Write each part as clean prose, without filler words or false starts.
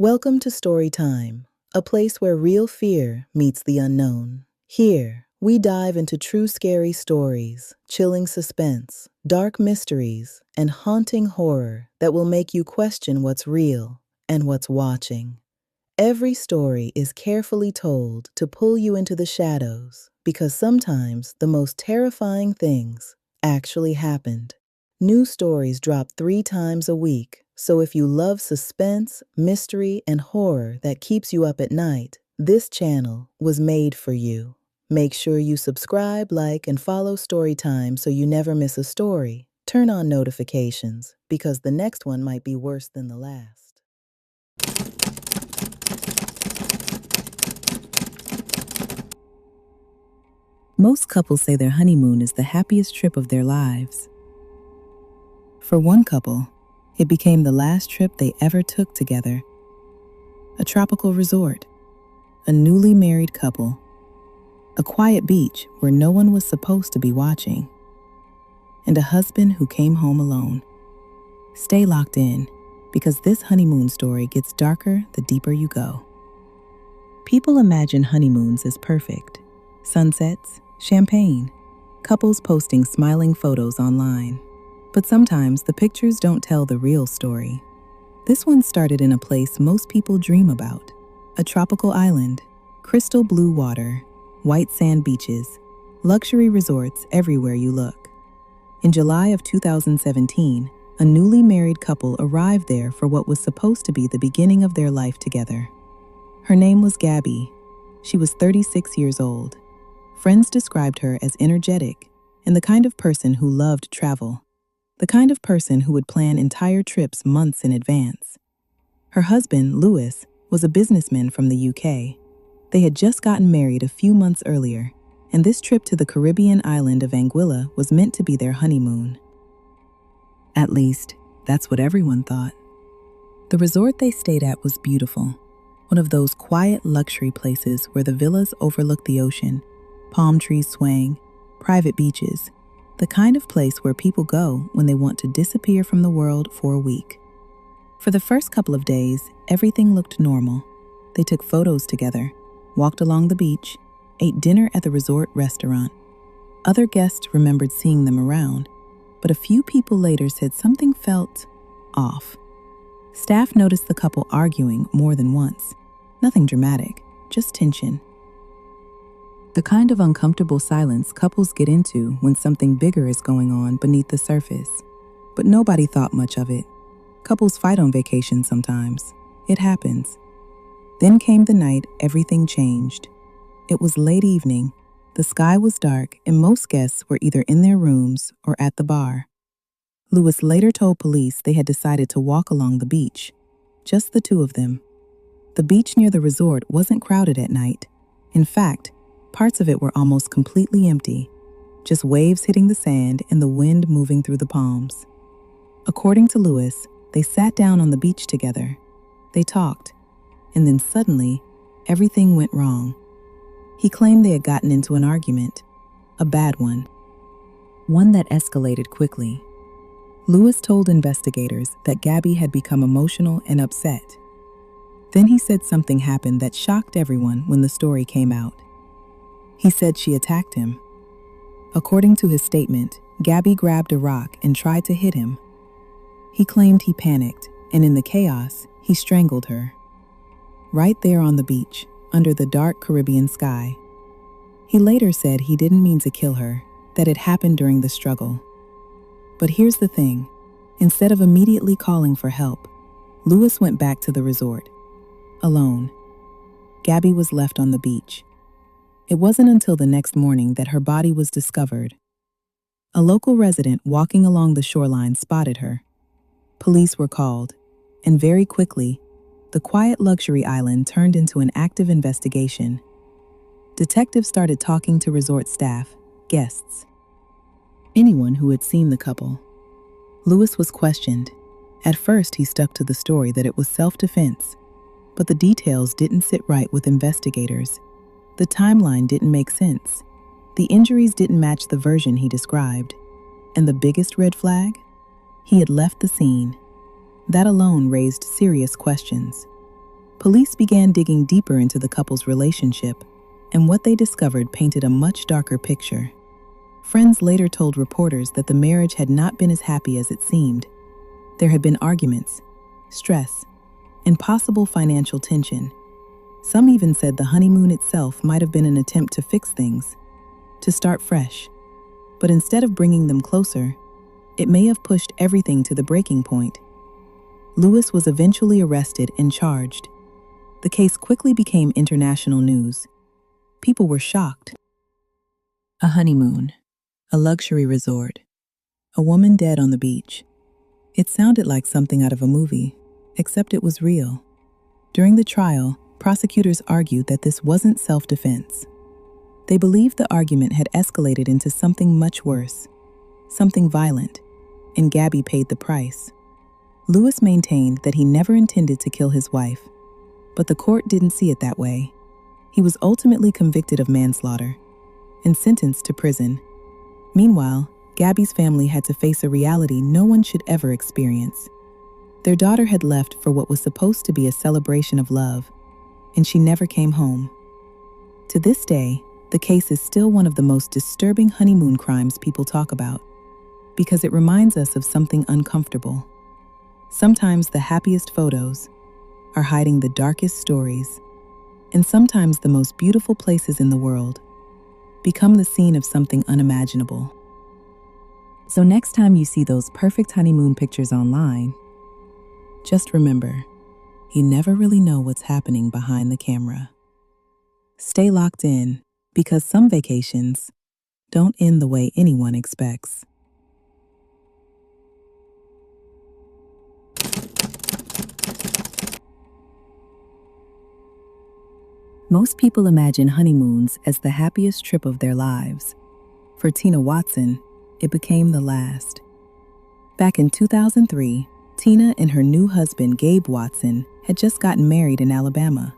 Welcome to Story Time, a place where real fear meets the unknown. Here, we dive into true scary stories, chilling suspense, dark mysteries, and haunting horror that will make you question what's real and what's watching. Every story is carefully told to pull you into the shadows because sometimes the most terrifying things actually happened. New stories drop 3 times a week, so if you love suspense, mystery, and horror that keeps you up at night, this channel was made for you. Make sure you subscribe, like, and follow Storytime so you never miss a story. Turn on notifications because the next one might be worse than the last. Most couples say their honeymoon is the happiest trip of their lives. For one couple, it became the last trip they ever took together. A tropical resort, a newly married couple, a quiet beach where no one was supposed to be watching, and a husband who came home alone. Stay locked in, because this honeymoon story gets darker the deeper you go. People imagine honeymoons as perfect. Sunsets, champagne, couples posting smiling photos online. But sometimes the pictures don't tell the real story. This one started in a place most people dream about, a tropical island, crystal blue water, white sand beaches, luxury resorts everywhere you look. In July of 2017, a newly married couple arrived there for what was supposed to be the beginning of their life together. Her name was Gabby. She was 36 years old. Friends described her as energetic and the kind of person who loved travel. The kind of person who would plan entire trips months in advance. Her husband, Louis, was a businessman from the UK. They had just gotten married a few months earlier, and this trip to the Caribbean island of Anguilla was meant to be their honeymoon. At least, that's what everyone thought. The resort they stayed at was beautiful, one of those quiet luxury places where the villas overlook the ocean, palm trees swaying, private beaches, the kind of place where people go when they want to disappear from the world for a week. For the first couple of days, everything looked normal. They took photos together, walked along the beach, ate dinner at the resort restaurant. Other guests remembered seeing them around, but a few people later said something felt off. Staff noticed the couple arguing more than once. Nothing dramatic, just tension. The kind of uncomfortable silence couples get into when something bigger is going on beneath the surface. But nobody thought much of it. Couples fight on vacation sometimes. It happens. Then came the night everything changed. It was late evening, the sky was dark, and most guests were either in their rooms or at the bar. Louis later told police they had decided to walk along the beach, just the two of them. The beach near the resort wasn't crowded at night. In fact, parts of it were almost completely empty, just waves hitting the sand and the wind moving through the palms. According to Louis, they sat down on the beach together. They talked, and then suddenly, everything went wrong. He claimed they had gotten into an argument, a bad one that escalated quickly. Louis told investigators that Gabby had become emotional and upset. Then he said something happened that shocked everyone when the story came out. He said she attacked him. According to his statement, Gabby grabbed a rock and tried to hit him. He claimed he panicked, and in the chaos, he strangled her. Right there on the beach, under the dark Caribbean sky. He later said he didn't mean to kill her, that it happened during the struggle. But here's the thing. Instead of immediately calling for help, Louis went back to the resort. Alone. Gabby was left on the beach. It wasn't until the next morning that her body was discovered. A local resident walking along the shoreline spotted her. Police were called, and very quickly, the quiet luxury island turned into an active investigation. Detectives started talking to resort staff, guests, anyone who had seen the couple. Louis was questioned. At first, he stuck to the story that it was self-defense, but the details didn't sit right with investigators. The timeline didn't make sense. The injuries didn't match the version he described. And the biggest red flag? He had left the scene. That alone raised serious questions. Police began digging deeper into the couple's relationship, and what they discovered painted a much darker picture. Friends later told reporters that the marriage had not been as happy as it seemed. There had been arguments, stress, and possible financial tension. Some even said the honeymoon itself might have been an attempt to fix things, to start fresh. But instead of bringing them closer, it may have pushed everything to the breaking point. Lewis was eventually arrested and charged. The case quickly became international news. People were shocked. A honeymoon, a luxury resort, a woman dead on the beach. It sounded like something out of a movie, except it was real. During the trial, prosecutors argued that this wasn't self-defense. They believed the argument had escalated into something much worse, something violent, and Gabby paid the price. Lewis maintained that he never intended to kill his wife, but the court didn't see it that way. He was ultimately convicted of manslaughter and sentenced to prison. Meanwhile, Gabby's family had to face a reality no one should ever experience. Their daughter had left for what was supposed to be a celebration of love, and she never came home. To this day, the case is still one of the most disturbing honeymoon crimes people talk about, because it reminds us of something uncomfortable. Sometimes the happiest photos are hiding the darkest stories, and sometimes the most beautiful places in the world become the scene of something unimaginable. So next time you see those perfect honeymoon pictures online, just remember, you never really know what's happening behind the camera. Stay locked in, because some vacations don't end the way anyone expects. Most people imagine honeymoons as the happiest trip of their lives. For Tina Watson, it became the last. Back in 2003, Tina and her new husband, Gabe Watson, had just gotten married in Alabama.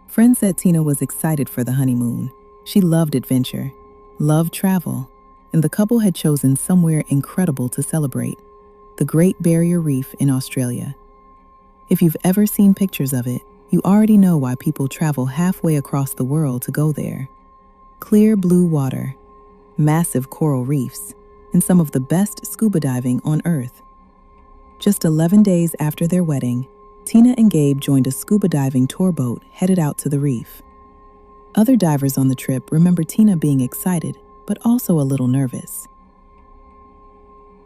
Friends said Tina was excited for the honeymoon. She loved adventure, loved travel, and the couple had chosen somewhere incredible to celebrate, the Great Barrier Reef in Australia. If you've ever seen pictures of it, you already know why people travel halfway across the world to go there. Clear blue water, massive coral reefs, and some of the best scuba diving on Earth. Just 11 days after their wedding, Tina and Gabe joined a scuba diving tour boat headed out to the reef. Other divers on the trip remember Tina being excited, but also a little nervous.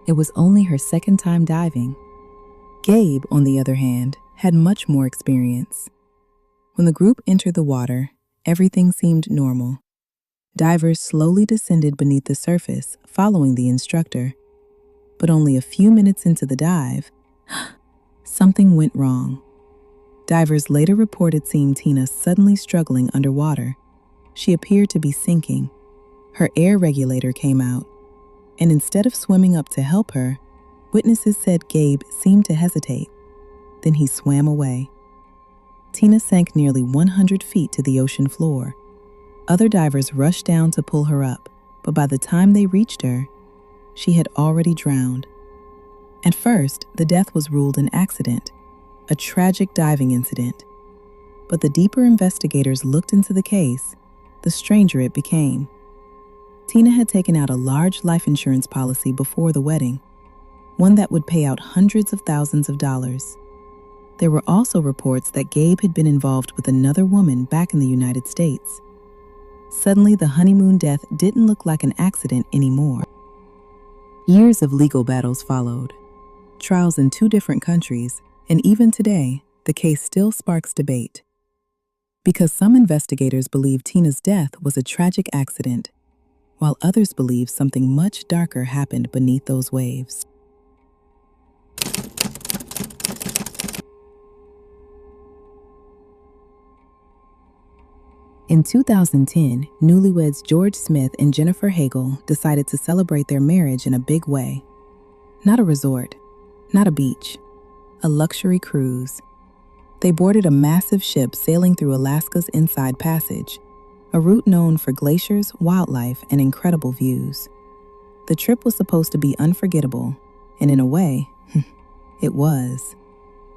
It was only her second time diving. Gabe, on the other hand, had much more experience. When the group entered the water, everything seemed normal. Divers slowly descended beneath the surface, following the instructor. But only a few minutes into the dive, something went wrong. Divers later reported seeing Tina suddenly struggling underwater. She appeared to be sinking. Her air regulator came out, and instead of swimming up to help her, witnesses said Gabe seemed to hesitate. Then he swam away. Tina sank nearly 100 feet to the ocean floor. Other divers rushed down to pull her up, but by the time they reached her, she had already drowned. At first, the death was ruled an accident, a tragic diving incident. But the deeper investigators looked into the case, the stranger it became. Tina had taken out a large life insurance policy before the wedding, one that would pay out hundreds of thousands of dollars. There were also reports that Gabe had been involved with another woman back in the United States. Suddenly, the honeymoon death didn't look like an accident anymore. Years of legal battles followed, trials in 2 different countries, and even today, the case still sparks debate. Because some investigators believe Tina's death was a tragic accident, while others believe something much darker happened beneath those waves. In 2010, newlyweds George Smith and Jennifer Hagel decided to celebrate their marriage in a big way. Not a resort, not a beach, a luxury cruise. They boarded a massive ship sailing through Alaska's Inside Passage, a route known for glaciers, wildlife, and incredible views. The trip was supposed to be unforgettable, and in a way, it was.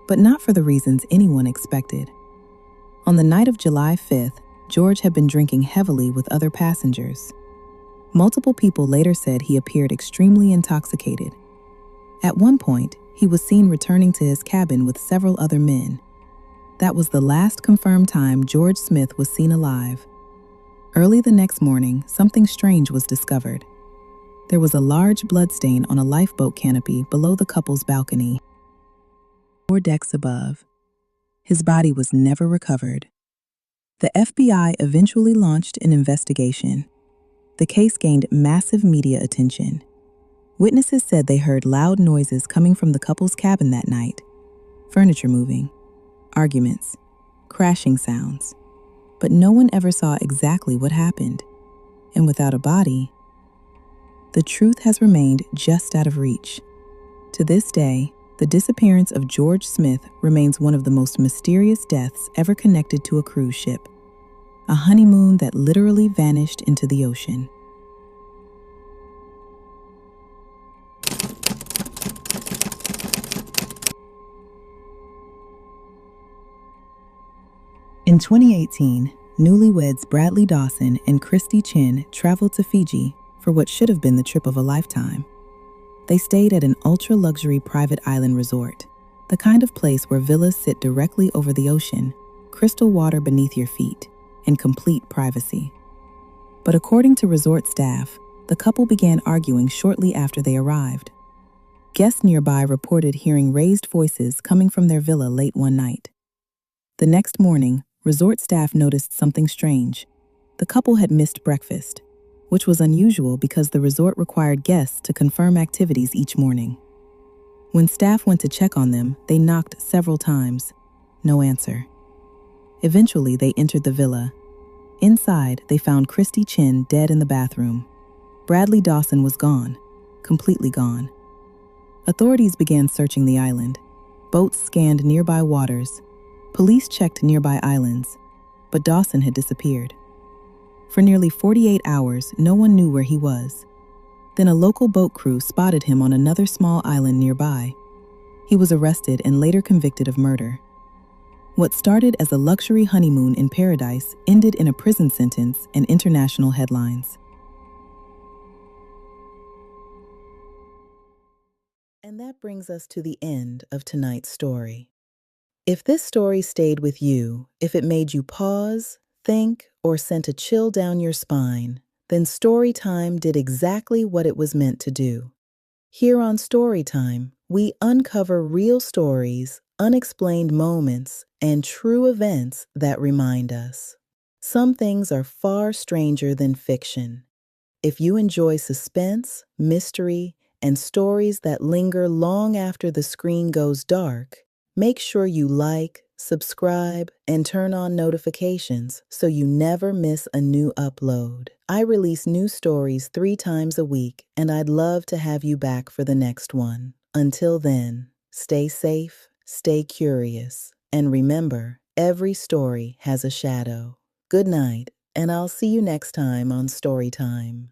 But not for the reasons anyone expected. On the night of July 5th, George had been drinking heavily with other passengers. Multiple people later said he appeared extremely intoxicated. At one point, he was seen returning to his cabin with several other men. That was the last confirmed time George Smith was seen alive. Early the next morning, something strange was discovered. There was a large bloodstain on a lifeboat canopy below the couple's balcony. 4 decks above. His body was never recovered. The FBI eventually launched an investigation. The case gained massive media attention. Witnesses said they heard loud noises coming from the couple's cabin that night. Furniture moving, arguments, crashing sounds. But no one ever saw exactly what happened. And without a body, the truth has remained just out of reach. To this day, the disappearance of George Smith remains one of the most mysterious deaths ever connected to a cruise ship. A honeymoon that literally vanished into the ocean. In 2018, newlyweds Bradley Dawson and Christe Chen traveled to Fiji for what should have been the trip of a lifetime. They stayed at an ultra-luxury private island resort, the kind of place where villas sit directly over the ocean, crystal water beneath your feet, and complete privacy. But according to resort staff, the couple began arguing shortly after they arrived. Guests nearby reported hearing raised voices coming from their villa late one night. The next morning, resort staff noticed something strange. The couple had missed breakfast, which was unusual because the resort required guests to confirm activities each morning. When staff went to check on them, they knocked several times. No answer. Eventually, they entered the villa. Inside, they found Christe Chen dead in the bathroom. Bradley Dawson was gone, completely gone. Authorities began searching the island. Boats scanned nearby waters. Police checked nearby islands, but Dawson had disappeared. For nearly 48 hours, no one knew where he was. Then a local boat crew spotted him on another small island nearby. He was arrested and later convicted of murder. What started as a luxury honeymoon in paradise ended in a prison sentence and international headlines. And that brings us to the end of tonight's story. If this story stayed with you, if it made you pause, think, or sent a chill down your spine, then Storytime did exactly what it was meant to do. Here on Storytime, we uncover real stories, unexplained moments, and true events that remind us. Some things are far stranger than fiction. If you enjoy suspense, mystery, and stories that linger long after the screen goes dark, make sure you like, subscribe, and turn on notifications so you never miss a new upload. I release new stories 3 times a week, and I'd love to have you back for the next one. Until then, stay safe, stay curious, and remember, every story has a shadow. Good night, and I'll see you next time on Storytime.